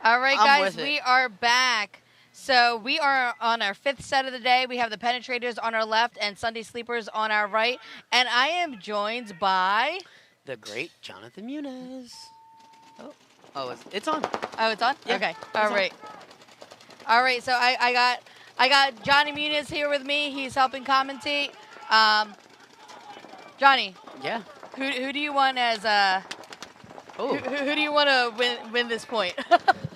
All right, guys, we are back. So we are on our 5th set of the day. We have the Penetrators on our left and Sunday Sleepers on our right. And I am joined by... the great Jonathan Muniz. Oh, it's on. Oh, it's on? Yeah, okay. All right. All right, so I got Johnny Muniz here with me. He's helping commentate. Johnny. Yeah. Who do you want as who do you want to win this point?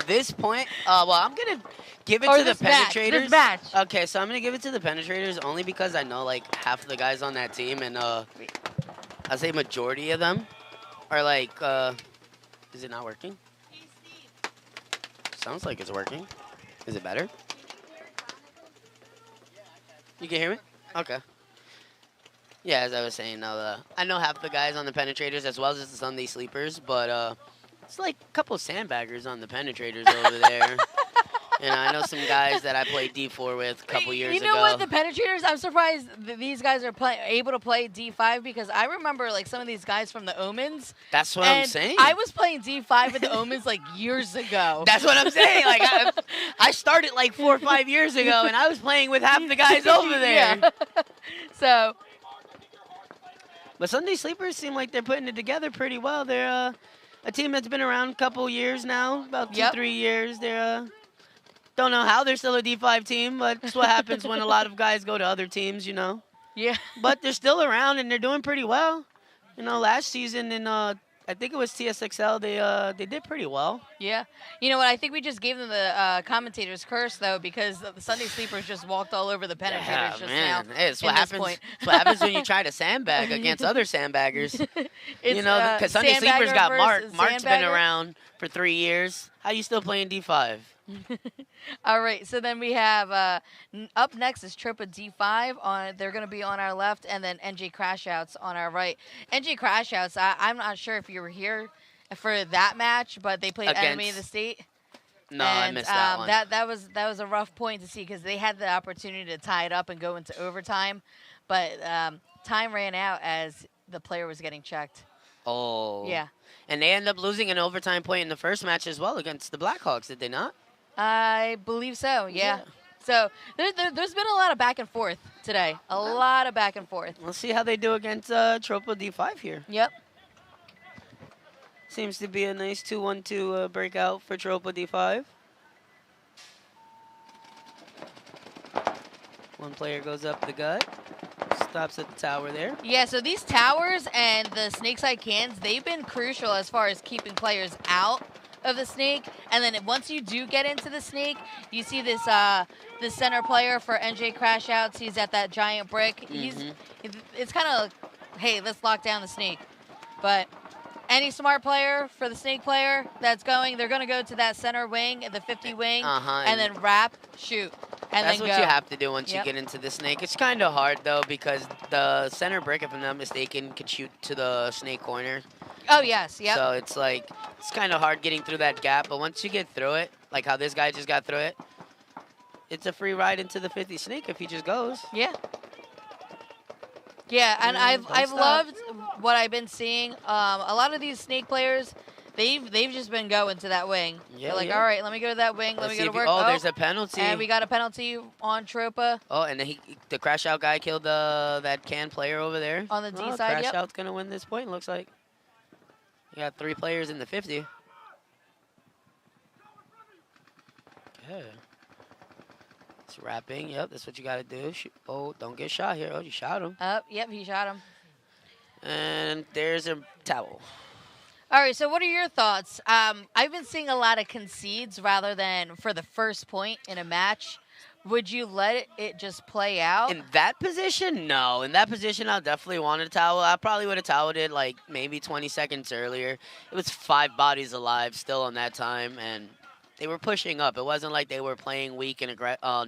This point? Well, I'm going to give it to the Penetrators. This match. Okay, so I'm going to give it to the Penetrators only because I know, like, half of the guys on that team, and I'll say majority of them are, like, is it not working? Sounds like it's working. Is it better? You can hear me? Okay. Yeah, as I was saying, I know half the guys on the Penetrators as well as the Sunday Sleepers, but it's like a couple sandbaggers on the Penetrators over there. And I know some guys that I played D4 with a couple years ago. You know what? The Penetrators, I'm surprised that these guys are able to play D5 because I remember like some of these guys from the Omens. That's what I'm saying. I was playing D5 with the Omens like years ago. That's what I'm saying. Like I started like 4 or 5 years ago, and I was playing with half the guys over there. Yeah. So. But Sunday Sleepers seem like they're putting it together pretty well. They're a team that's been around a couple years now, about 2-3 years. They're don't know how they're still a D5 team, but it's what happens when a lot of guys go to other teams, you know. Yeah. But they're still around, and they're doing pretty well. You know, last season in I think it was TSXL, they did pretty well. Yeah. You know what? I think we just gave them the commentator's curse, though, because the Sunday Sleepers just walked all over the Penetrators just now. Hey, it's what happens. It's what happens when you try to sandbag against other sandbaggers. You know, because Sunday Sleepers got Mark. Mark's been around for 3 years. How you still playing D5? All right, so then we have up next is Tropa D5. They're going to be on our left, and then NJ Crashouts on our right. NJ Crashouts, I'm not sure if you were here for that match, but they played Enemy of the State. No, I missed that one. That was a rough point to see because they had the opportunity to tie it up and go into overtime, but time ran out as the player was getting checked. Oh. Yeah. And they ended up losing an overtime point in the first match as well against the Blackhawks, did they not? I believe so, yeah. So there's been a lot of back and forth today. A lot of back and forth. We'll see how they do against Tropa D5 here. Yep. Seems to be a nice 2-1-2 breakout for Tropa D5. One player goes up the gut. Stops at the tower there. Yeah, so these towers and the snakeside cans, they've been crucial as far as keeping players out of the snake. And then once you do get into the snake, you see this this center player for NJ Crashouts. He's at that giant brick. It's kind of, hey, let's lock down the snake. But any smart player for the snake player that's going, they're going to go to that center wing, the 50 wing, and then wrap, shoot. And that's then what go. you have to do once you get into the snake. It's kind of hard, though, because the center brick, if I'm not mistaken, could shoot to the snake corner. Oh, yes, yep. So it's like, it's kind of hard getting through that gap. But once you get through it, like how this guy just got through it, it's a free ride into the 50 snake if he just goes. Yeah. Yeah, and I've loved what I've been seeing. A lot of these snake players, they've just been going to that wing. Yeah, they're like, all right, let me go to that wing. Let me go to work. Oh, there's a penalty. And we got a penalty on Tropa. Oh, and then the crash out guy killed that can player over there. On the D side, Crash out's going to win this point, looks like. You got 3 players in the 50. Okay. It's wrapping. Yep, that's what you got to do. Oh, don't get shot here. Oh, you shot him. Yep, he shot him. And there's a towel. All right, so what are your thoughts? I've been seeing a lot of concedes rather than for the first point in a match. Would you let it just play out? In that position, no. In that position, I definitely want a towel. I probably would have toweled it like maybe 20 seconds earlier. It was 5 bodies alive still on that time, and they were pushing up. It wasn't like they were playing weak and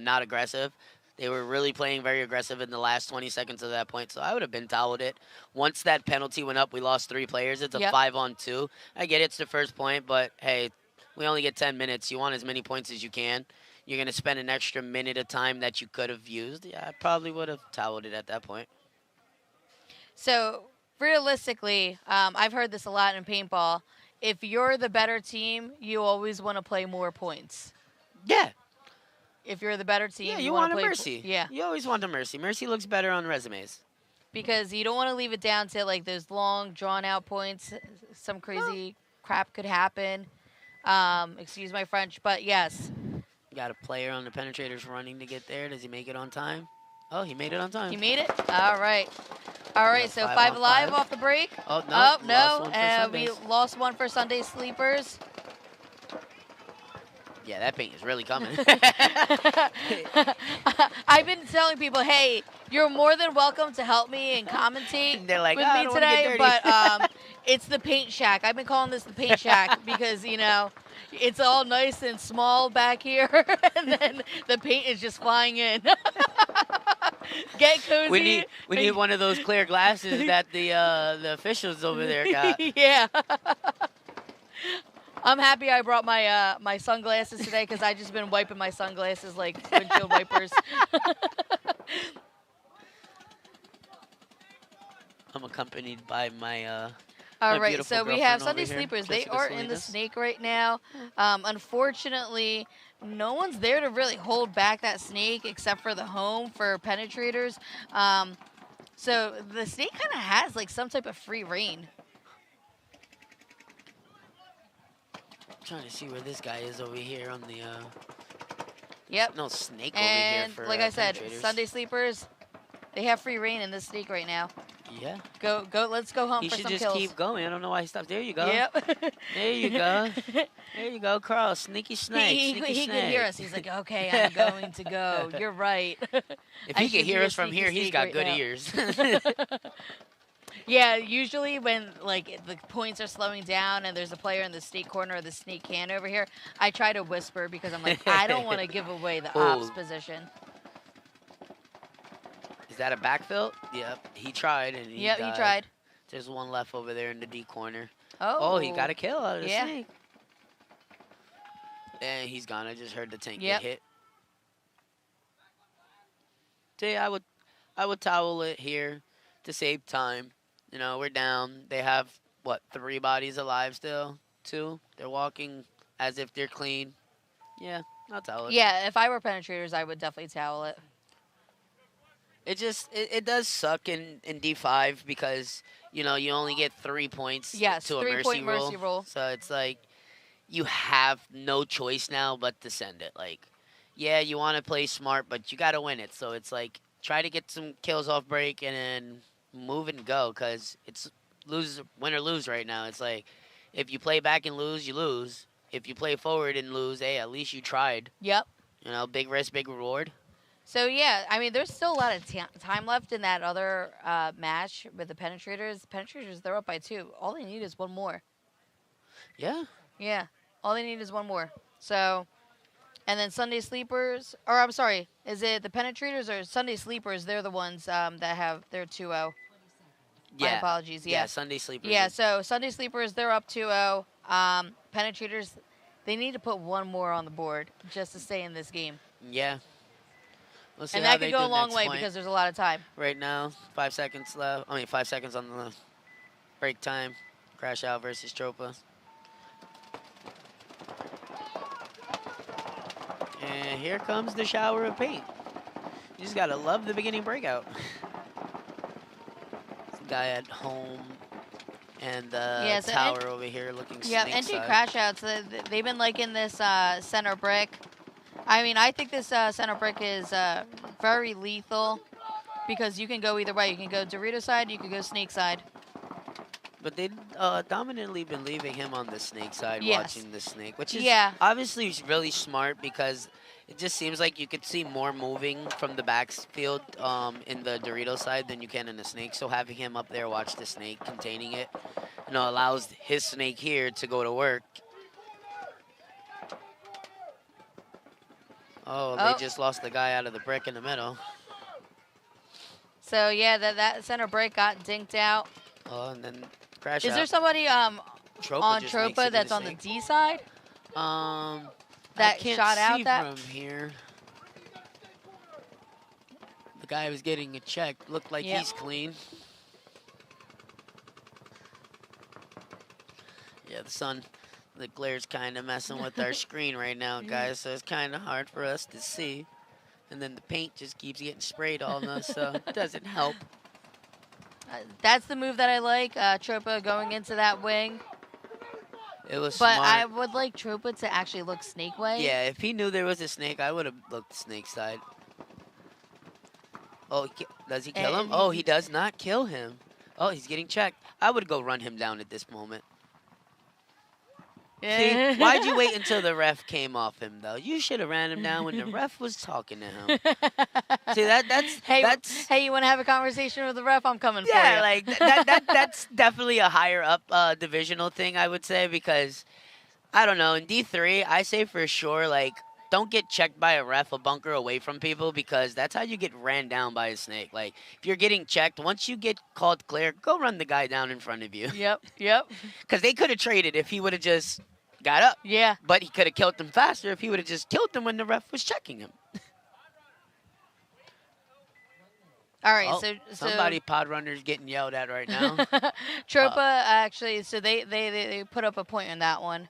not aggressive. They were really playing very aggressive in the last 20 seconds of that point, so I would have been toweled it. Once that penalty went up, we lost 3 players. It's a 5-on-2. I get it's the first point, but, hey, we only get 10 minutes. You want as many points as you can. You're going to spend an extra minute of time that you could have used. Yeah, I probably would have toweled it at that point. So, realistically, I've heard this a lot in paintball. if you're the better team, you always want to play more points. Yeah. If you're the better team, Yeah, you you want want to a play. mercy. Yeah, You always want a mercy. Mercy looks better on resumes. because you don't want to leave it down to like those long, drawn out points. Some crazy crap could happen. Excuse my French, but yes, Got a player on the Penetrators running to get there. Does he make it on time? Oh, he made it on he time. made it. All right. All We right, have so 5 five on alive 5. off the break. Oh, no. Oh, Lost no. one for We Sundays. lost one for Sunday Sleepers. Yeah, that paint is really coming. I've been telling people, hey, you're more than welcome to help me and commentate They're like, with "Oh, I me don't wanna get today, dirty." but it's the paint shack. I've been calling this the paint shack because, you know, it's all nice and small back here, and then the paint is just flying in. Get cozy. we need one of those clear glasses that the officials over there got. Yeah. I'm happy I brought my my sunglasses today because I just been wiping my sunglasses like windshield wipers. I'm accompanied by my All my right, beautiful so we girlfriend have over Sunday here, Sleepers. They Jessica are in the Salinas. snake right now. Unfortunately, no one's there to really hold back that snake except for the home for Penetrators. So the snake kind of has like some type of free reign. Trying to see where this guy is over here on the Yep. no snake And over here for like I said, Penetrators. Sunday Sleepers, they have free reign in this snake right now. Yeah. Go, let's go hunt He for should some just kills. keep going. I don't know why he stopped. There you go. Yep. There you go. There you go, Carl. Sneaky snake. He Sneaky can hear snake. us. He's like, okay, I'm going to go. You're right. If I he should can hear be a us from sneaky here, he's snake got right good now. ears. Yeah, usually when like the points are slowing down and there's a player in the snake corner or the snake can over here, I try to whisper because I'm like, I don't want to give away the ops Ooh. position. Is that a backfill? Yep. He tried and he Yep, died. he tried. There's one left over there in the D corner. Oh. Oh, he got a kill out of the Yeah. snake. And he's gone. I just heard the tank Yep. get hit. See, I would towel it here to save time. You know, we're down. They have what, 3 bodies alive still? 2. They're walking as if they're clean. Yeah, I'll towel it. Yeah, if I were Penetrators, I would definitely towel it. It does suck in D5 because, you know, you only get 3 points Yes, to a 3-point mercy rule. So it's like you have no choice now but to send it. Like, yeah, you want to play smart, but you got to win it. So it's like try to get some kills off break and then move and go because it's win or lose right now. It's like if you play back and lose, you lose. If you play forward and lose, hey, at least you tried. Yep. You know, big risk, big reward. So, yeah, I mean, there's still a lot of time left in that other match with the Penetrators. Penetrators, they're up by 2. All they need is one more. Yeah. Yeah, all they need is one more. So, and then Sunday Sleepers, or I'm sorry, is it the Penetrators or Sunday Sleepers? They're the ones that have their 2-0. My Yeah. apologies. Yeah, Yeah. Sunday Sleepers. Yeah, so Sunday Sleepers, they're up 2-0. Penetrators, they need to put one more on the board just to stay in this game. Yeah. We'll see And how that they could go a do long next way point. because there's a lot of time. Right now, 5 seconds left. 5 seconds on the break time. Crash out versus Tropa. And here comes the shower of paint. You just gotta love the beginning breakout. This guy at home and the so tower over here looking Yeah, snake entry side. crash outs, they've been liking this center brick. I mean, I think this center brick is very lethal because you can go either way. You can go Dorito side, you can go snake side. But they dominantly been leaving him on the snake side, Yes. watching the snake, which is Yeah. obviously really smart because it just seems like you could see more moving from the backfield in the Dorito side than you can in the snake. So having him up there watch the snake, containing it, you know, allows his snake here to go to work. Oh, they just lost the guy out of the brick in the middle. So yeah, that center break got dinked out. Oh, and then crash Is out. there somebody Tropa on just makes it Tropa in that's on the snake. D side? I that can't shot out see that- from here. The guy was getting a check. Looked like Yep. he's clean. Yeah, the glare's kind of messing with our screen right now, guys, so it's kind of hard for us to see. And then the paint just keeps getting sprayed on us, so it doesn't help. That's the move that I like, Tropa going into that wing. It was But smart. I would like Tropa to actually look snake way. Yeah, if he knew there was a snake, I would have looked snake side. Oh, does he kill him? Oh, he does not kill him. Oh, he's getting checked. I would go run him down at this moment. See, why'd you wait until the ref came off him, though? You should have ran him down when the ref was talking to him. See, that's... Hey, you want to have a conversation with the ref? I'm coming for you. Yeah, like, that's definitely a higher up divisional thing, I would say, because, I don't know, in D3, I say for sure, like, don't get checked by a ref a bunker away from people, because that's how you get ran down by a snake. Like, if you're getting checked, once you get called clear, go run the guy down in front of you. Yep. Because they could have traded if he would have just got up. Yeah. But he could have killed them faster if he would have just killed them when the ref was checking him. All right, so somebody pod runner's getting yelled at right now. Tropa actually, so they put up a point on that one.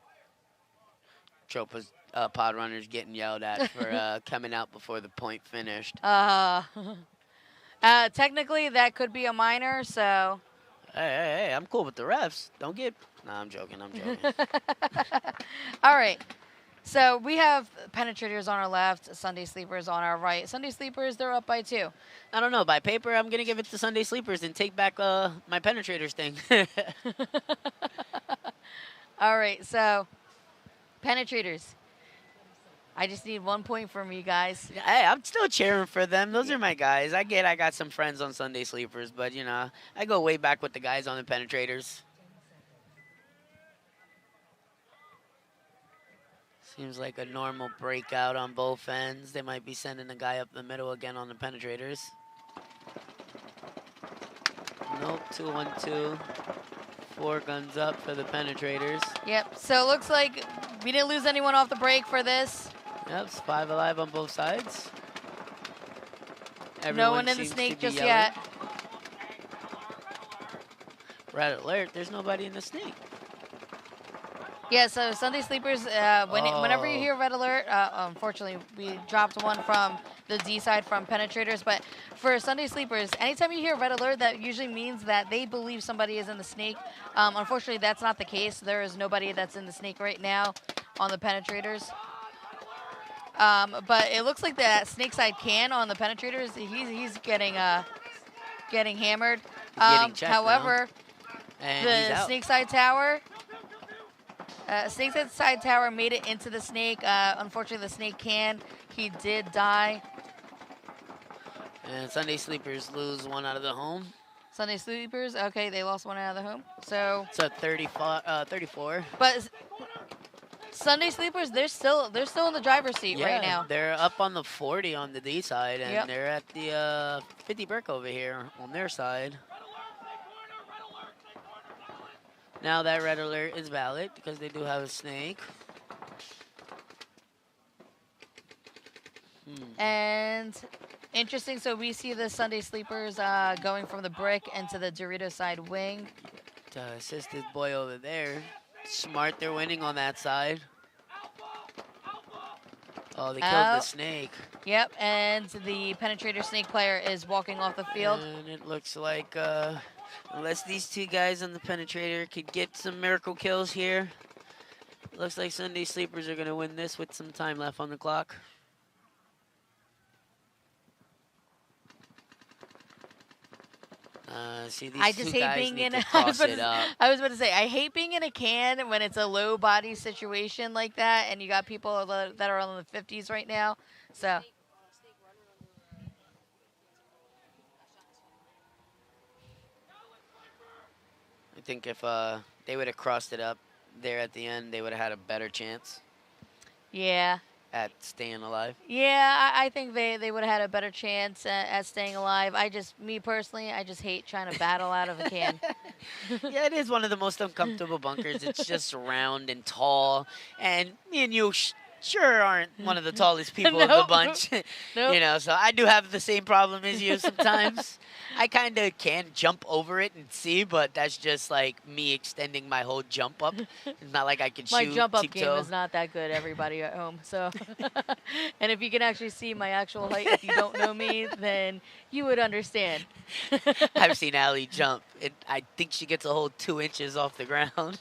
Tropa's pod runner's getting yelled at for coming out before the point finished. Technically, that could be a minor, so. Hey, I'm cool with the refs. Don't get... Nah, I'm joking. All right. So we have Penetrators on our left, Sunday Sleepers on our right. Sunday Sleepers, they're up by 2. I don't know. By paper, I'm going to give it to Sunday Sleepers and take back my Penetrators thing. All right, so Penetrators. I just need 1 point from you guys. Hey, I'm still cheering for them. Those are my guys. I got some friends on Sunday Sleepers, but, you know, I go way back with the guys on the Penetrators. Seems like a normal breakout on both ends. They might be sending the guy up the middle again on the Penetrators. Nope, 2-1-2. 4 guns up for the Penetrators. Yep, so it looks like we didn't lose anyone off the break for this. Yep, it's 5 alive on both sides. No one in the snake just yet. Red alert, there's nobody in the snake. Yeah, so Sunday Sleepers, whenever you hear red alert, unfortunately, we dropped one from the D side from Penetrators. But for Sunday Sleepers, anytime you hear red alert, that usually means that they believe somebody is in the snake. Unfortunately, that's not the case. There is nobody that's in the snake right now on the Penetrators. But it looks like that snake side can on the Penetrators. He's getting hammered. However, the snake side tower. Snake side tower made it into the snake. Unfortunately, the snake he did die. And Sunday Sleepers lose 1 out of the home. Sunday Sleepers, okay, they lost 1 out of the home. So 34. But Sunday Sleepers, they're still in the driver's seat right now. They're up on the 40 on the D side, and they're at the 50 brick over here on their side. Now that red alert is valid because they do have a snake. And interesting, so we see the Sunday Sleepers going from the brick into the Dorito side wing. To assist his boy over there. Smart, they're winning on that side. Oh, they killed the snake. Yep, and the Penetrator snake player is walking off the field. And it looks like... unless these 2 guys on the Penetrator could get some miracle kills here. Looks like Sunday Sleepers are going to win this with some time left on the clock. See, these I just hate being in. I was about to say, I hate being in a can when it's a low body situation like that, and you got people that are on the 50s right now. So. I think if they would have crossed it up there at the end, they would have had a better chance. Yeah. At staying alive. Yeah, I think they would have had a better chance at staying alive. Me personally, I just hate trying to battle out of a can. Yeah, it is one of the most uncomfortable bunkers. It's just round and tall. And me and you sure aren't one of the tallest people of the Nope. bunch. Nope. You know, so I do have the same problem as you sometimes. I kind of can jump over it and see, but that's just like me extending my whole jump up. It's not like I can My shoot jump up game tiptoe. is not that good, everybody at home. So, and if you can actually see my actual height, if you don't know me, then you would understand. I've seen Allie jump. I think she gets a whole 2 inches off the ground.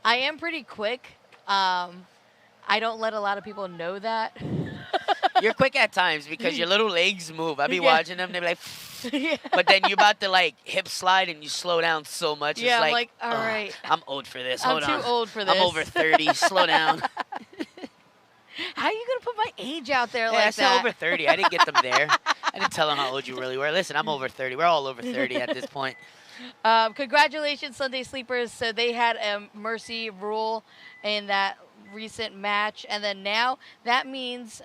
I am pretty quick. I don't let a lot of people know that. You're quick at times because your little legs move. I be Yeah. watching them. They be like, Yeah. but then you're about to like hip slide and you slow down so much. Yeah, it's I'm like, like, all right. I'm old for this. I'm Hold on. too old for I'm this. over 30. Slow down. How are you going to put my age out there Yeah, I like said that? over 30. I didn't get them there. I didn't tell them how old you really were. Listen, I'm over 30. We're all over 30 at this point. Congratulations, Sunday Sleepers. So they had a mercy rule in that recent match. And then now that means,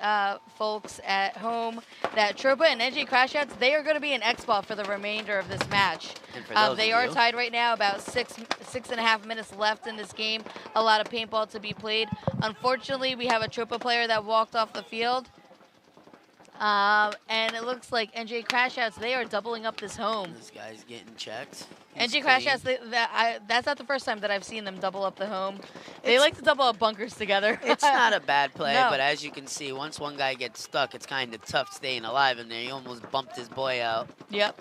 folks at home, that Tropa and NJ Crashouts, they are going to be in X-Ball for the remainder of this match. And for those They of are you- tied right now, about 6.5 minutes left in this game. A lot of paintball to be played. Unfortunately, we have a Tropa player that walked off the field. And it looks like NJ Crashouts, they are doubling up this home. This guy's getting checked. He's NJ clean. Crashouts, that's not the first time that I've seen them double up the home. They It's- like to double up bunkers together. It's not a bad play, No. but as you can see, once one guy gets stuck, it's kind of tough staying alive in there. He almost bumped his boy out. Yep.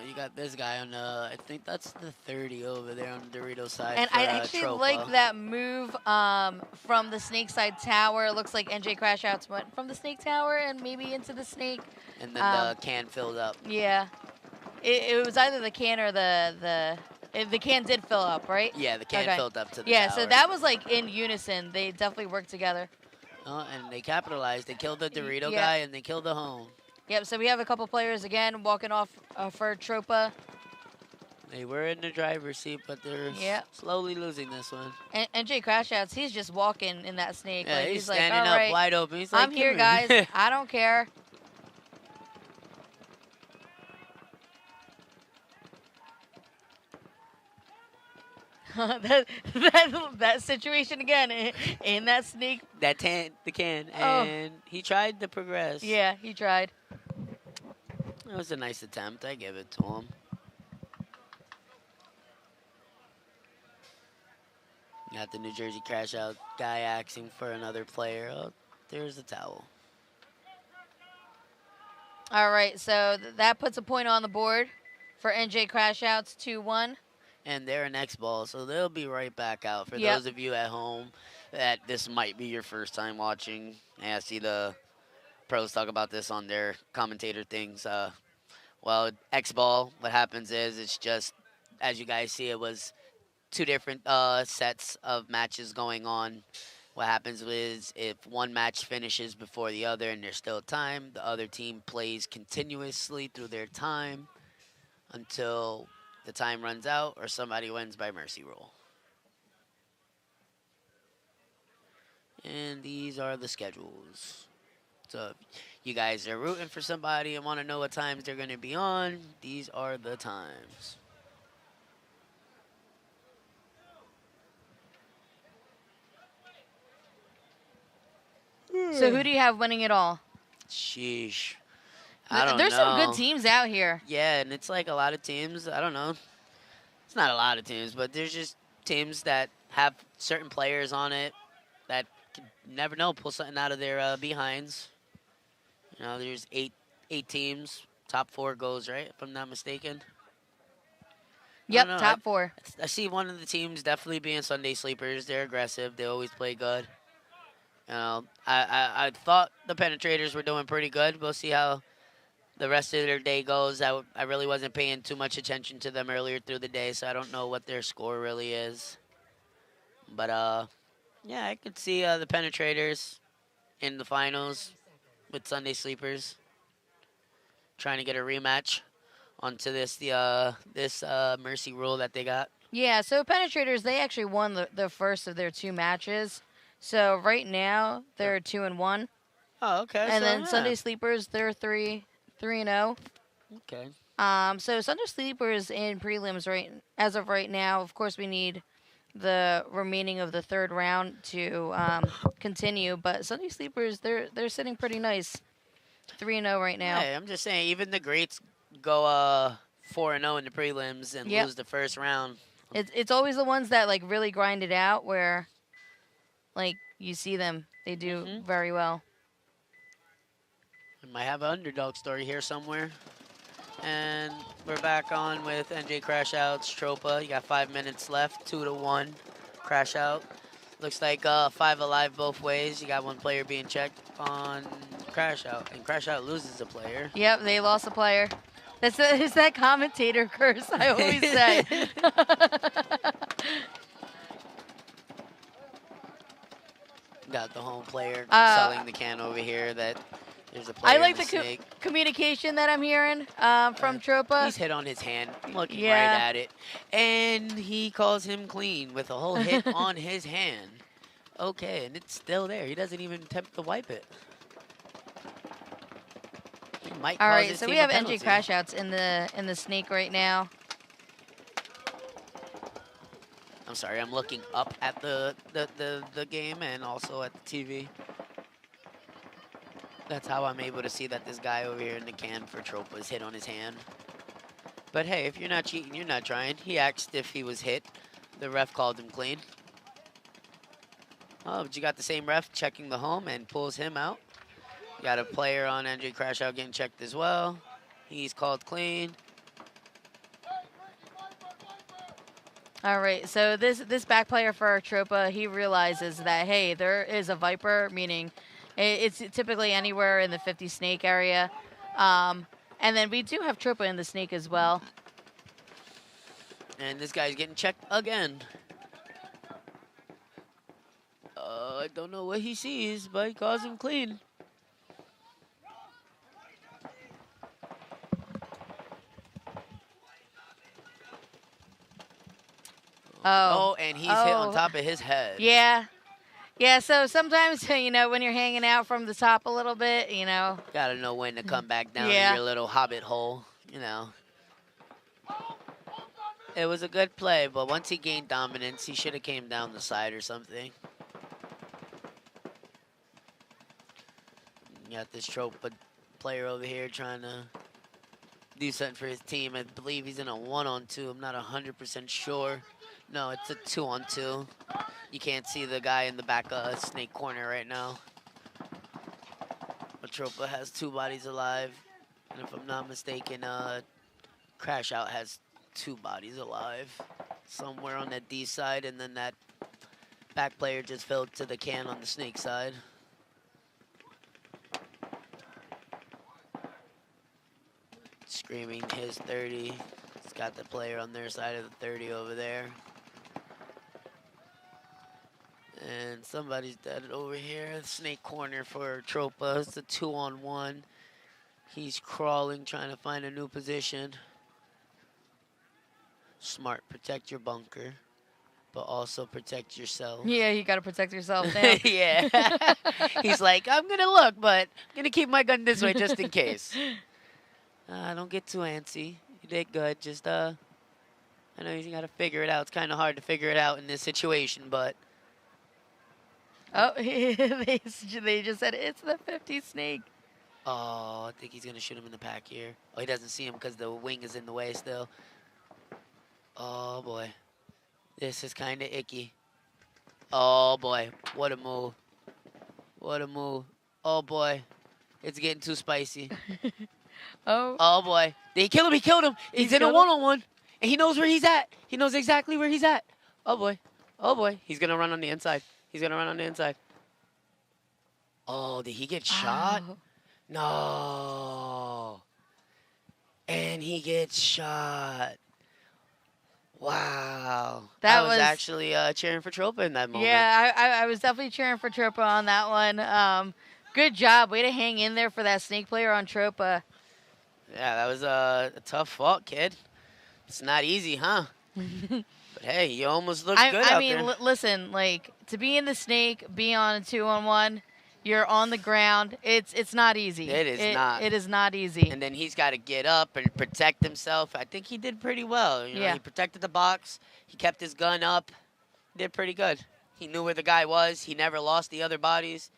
You got this guy on I think that's the 30 over there on the Dorito side. And for, I actually Tropa. like that move from the Snake Side Tower. It looks like NJ Crashouts went from the Snake Tower and maybe into the Snake. And then the can filled up. Yeah. It was either the can or the can did fill up, right? Yeah, the can Okay. filled up to the Yeah, tower. so that was like in unison. They definitely worked together. Oh, and they capitalized. They killed the Dorito Yeah. guy, and they killed the home. Yep, so we have a couple players again walking off for Tropa. They were in the driver's seat, but they're Yep. slowly losing this one. And NJ Crashouts, he's just walking in that Snake. Yeah, like, he's like, standing all up right, wide open. He's like, I'm here, "Come guys. I don't care. that situation again in that Snake. the can, Oh. and he tried to progress. Yeah, he tried. It was a nice attempt. I give it to him. Got the New Jersey Crash Out guy asking for another player. Oh, there's the towel. All right, so that puts a point on the board for NJ Crashouts, 2-1. And they're an X-Ball, so they'll be right back out. For Yep. those of you at home that this might be your first time watching, and I see the pros talk about this on their commentator things. Well, X-Ball, what happens is it's just, as you guys see, it was two different sets of matches going on. What happens is if one match finishes before the other and there's still time, the other team plays continuously through their time until the time runs out or somebody wins by mercy rule. And these are the schedules. So if you guys are rooting for somebody and want to know what times they're going to be on, these are the times. So who do you have winning it all? Sheesh. I don't There's know. some good teams out here. Yeah, and it's like a lot of teams. I don't know. It's not a lot of teams, but there's just teams that have certain players on it that can never know, pull something out of their behinds. You know, there's eight teams. Top 4 goes, right, if I'm not mistaken. Yep, know, top 4. I see one of the teams definitely being Sunday Sleepers. They're aggressive. They always play good. You know, I thought the Penetrators were doing pretty good. We'll see how the rest of their day goes. I really wasn't paying too much attention to them earlier through the day, so I don't know what their score really is. But, yeah, I could see the Penetrators in the finals with Sunday Sleepers trying to get a rematch onto this mercy rule that they got. Yeah, so Penetrators, they actually won the first of their 2 matches. So right now, they're 2-1. Oh, okay. And so, then yeah. Sunday Sleepers, they're 3-0. Okay. So Thunder Sleepers in prelims as of right now. Of course, we need the remaining of the third round to continue. But Sunday Sleepers, they're sitting pretty nice, 3-0 right now. Hey, I'm just saying, even the greats go 4-0 in the prelims and Yep. lose the first round. It's always the ones that like really grind it out where, like, you see them, they do very well. We might have an underdog story here somewhere. And we're back on with NJ Crash Out's Tropa. You got 5 minutes left, 2-1 Crash Out. Looks like 5 alive both ways. You got one player being checked on Crash Out, and Crash Out loses a player. Yep, they lost a player. It's that commentator curse I always say. Got the home player selling the can over here that there's a player I like in the snake. communication that I'm hearing from Tropa. He's hit on his hand, looking Yeah. right at it. And he calls him clean with a whole hit on his hand. Okay, and it's still there. He doesn't even attempt to wipe it. He might All cause right, his so team we a have NJ penalty. Crash Outs in the snake right now. I'm sorry, I'm looking up at the game and also at the TV. That's how I'm able to see that this guy over here in the can for Tropa is hit on his hand. But hey, if you're not cheating, you're not trying. He asked if he was hit. The ref called him clean. Oh, but you got the same ref checking the home and pulls him out. You got a player on NJ Crash Out getting checked as well. He's called clean. All right, so this back player for Tropa, he realizes that, hey, there is a Viper, meaning it's typically anywhere in the 50 snake area. And then we do have Tropa in the snake as well. And this guy's getting checked again. I don't know what he sees, but he calls him clean. Oh, and he's hit on top of his head. Yeah. Yeah, so sometimes, you know, when you're hanging out from the top a little bit, you know. Gotta know when to come back down in your little hobbit hole, you know. It was a good play, but once he gained dominance, he should have came down the side or something. You got this Tropa player over here trying to do something for his team. I believe he's in a 1-on-2. I'm not 100% sure. No, it's a 2-on-2. You can't see the guy in the back snake corner right now. But Tropa has 2 bodies alive. And if I'm not mistaken, Crash Out has 2 bodies alive. Somewhere on that D side, and then that back player just fell to the can on the snake side. Screaming his 30. He's got the player on their side of the 30 over there. And somebody's dead over here. Snake corner for Tropa. It's a 2-on-1. He's crawling, trying to find a new position. Smart, protect your bunker, but also protect yourself. Yeah, you got to protect yourself now. Yeah. He's like, I'm going to look, but I'm going to keep my gun this way just in case. Don't get too antsy. You did good. Just, I know you got to figure it out. It's kind of hard to figure it out in this situation, but. Oh, they just said it's the 50 snake. Oh, I think he's going to shoot him in the pack here. Oh, he doesn't see him because the wing is in the way still. Oh, boy. This is kind of icky. Oh, boy. What a move. What a move. Oh, boy. It's getting too spicy. Oh. Oh, boy. Did he kill him? He killed him. He's in a 1-on-1. And he knows where he's at. He knows exactly where he's at. Oh, boy. Oh, boy. He's going to run on the inside. He's going to run on the inside. Oh, did he get shot? Oh. No. And he gets shot. Wow. That I was was actually cheering for Tropa in that moment. Yeah, I was definitely cheering for Tropa on that one. Good job. Way to hang in there for that snake player on Tropa. Yeah, that was a tough fought, kid. It's not easy, huh? But hey, you almost looked good out there. Listen, like, to be in the snake, be on a 2-on-1, You're on the ground. It's not easy. It is not. It is not easy. And then he's got to get up and protect himself. I think he did pretty well. You know, Yeah. He protected the box. He kept his gun up. Did pretty good. He knew where the guy was. He never lost the other bodies.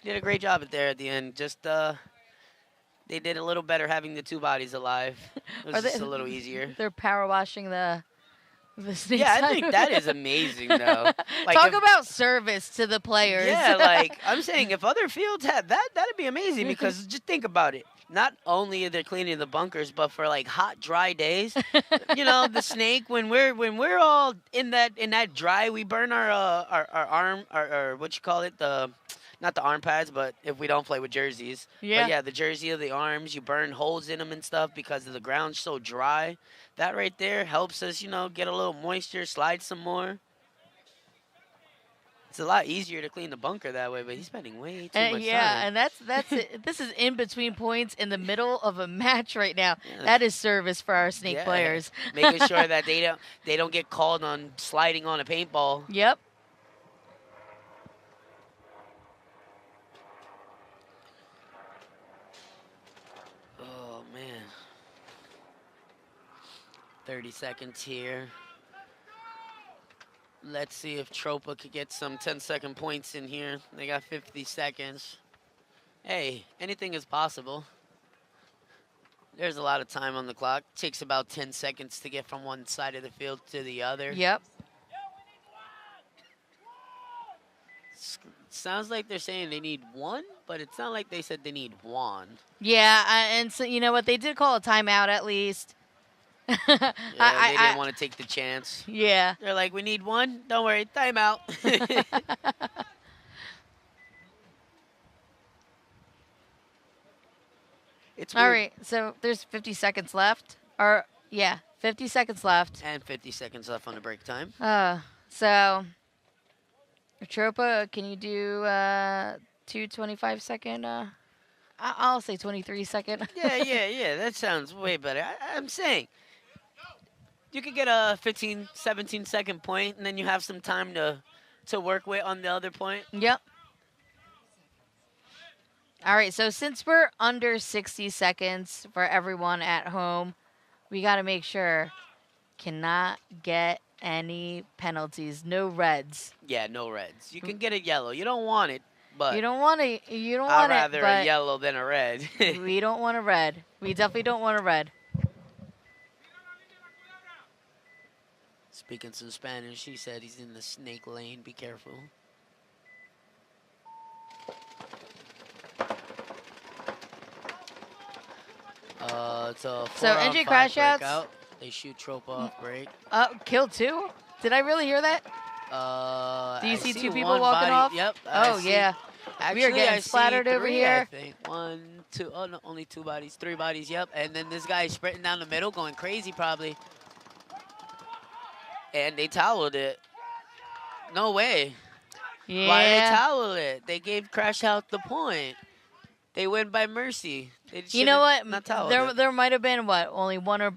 He did a great job there at the end. Just they did a little better having the 2 bodies alive. It was just a little easier. They're power washing the snake. Yeah, I think that is amazing, though. Like Talk about service to the players. Yeah, like I'm saying, if other fields had that, that'd be amazing because just think about it. Not only are they cleaning the bunkers, but for like hot, dry days, you know, the snake. When we're all in that dry, we burn our arm, our what you call it, not the arm pads, but if we don't play with jerseys. Yeah. But yeah, the jersey of the arms, you burn holes in them and stuff because the ground's so dry. That right there helps us, you know, get a little moisture, slide some more. It's a lot easier to clean the bunker that way, but he's spending way too much time. Yeah, and that's it. This is in between points in the middle of a match right now. Yeah. That is service for our snake players. Making sure that they don't get called on sliding on a paintball. Yep. Oh man. 30 seconds here. Let's see if Tropa could get some 10-second points in here. They got 50 seconds. Hey, anything is possible. There's a lot of time on the clock. Takes about 10 seconds to get from one side of the field to the other. Yep. Sounds like they're saying they need 1, but it's not like they said they need 1. Yeah, and so you know what? They did call a timeout at least. Yeah, they didn't want to take the chance. Yeah. They're like, we need 1. Don't worry, timeout. It's weird. All right, so there's 50 seconds left. Or, yeah, 50 seconds left. And 50 seconds left on the break time. So, Tropa, can you do 2 25-second? I'll say 23-second. Yeah. That sounds way better. I'm saying you could get a 15, 17-second point, and then you have some time to work with on the other point. Yep. All right, so since we're under 60 seconds for everyone at home, we got to make sure cannot get any penalties, no reds. Yeah, no reds. You can get a yellow. You don't want it, but You don't want to. You don't I'd want rather it. a yellow than a red. We don't want a red. We definitely don't want a red. Speaking some Spanish, he said he's in the snake lane. Be careful. It's a 4-on-5 crash outs? breakout. They shoot Tropa off break. Kill 2? Did I really hear that? Do you I see 2 one people walking body. off? Yep. Oh, yeah. Actually, We are getting I see splattered over 3, here. I think. 1, 2. Oh, no, only 2 bodies. 3 bodies, yep. And then this guy is sprinting down the middle, going crazy probably. And they toweled it. No way. Yeah. Why did they towel it? They gave Crash Out the point. They win by mercy. They You know what? Not toweled it. There might have been, only 1 or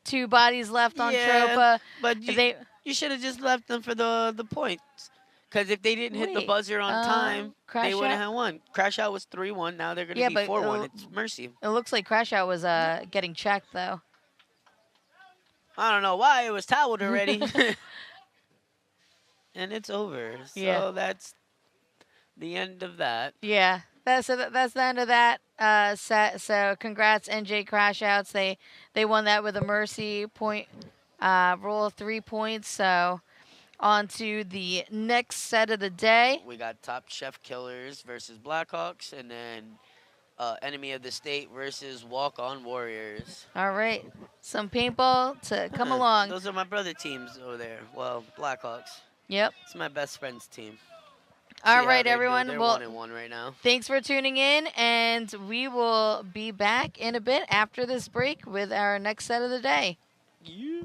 2 bodies left on Yeah, Tropa. But They, you should have just left them for the points. Because if they didn't hit the Wait, buzzer on time, Crash they wouldn't Out? have won. Crash Out was 3-1. Now they're going to Yeah, be but 4-1. It's mercy. it looks like Crash Out was getting checked, though. I don't know why. It was toweled already. And it's over. So Yeah. that's the end of that. Yeah, that's the end of that set. So congrats, NJ Crash Outs. They won that with a mercy point roll of 3 points. So on to the next set of the day. We got Top Chef Killers versus Blackhawks, and then Enemy of the State versus Walk On Warriors. All right, some paintball to come along. Those are my brother teams over there. Well, Blackhawks. Yep. It's my best friend's team. All See how right, they do. everyone. They're Well, 1-1 right now. thanks for tuning in, and we will be back in a bit after this break with our next set of the day. Yeah.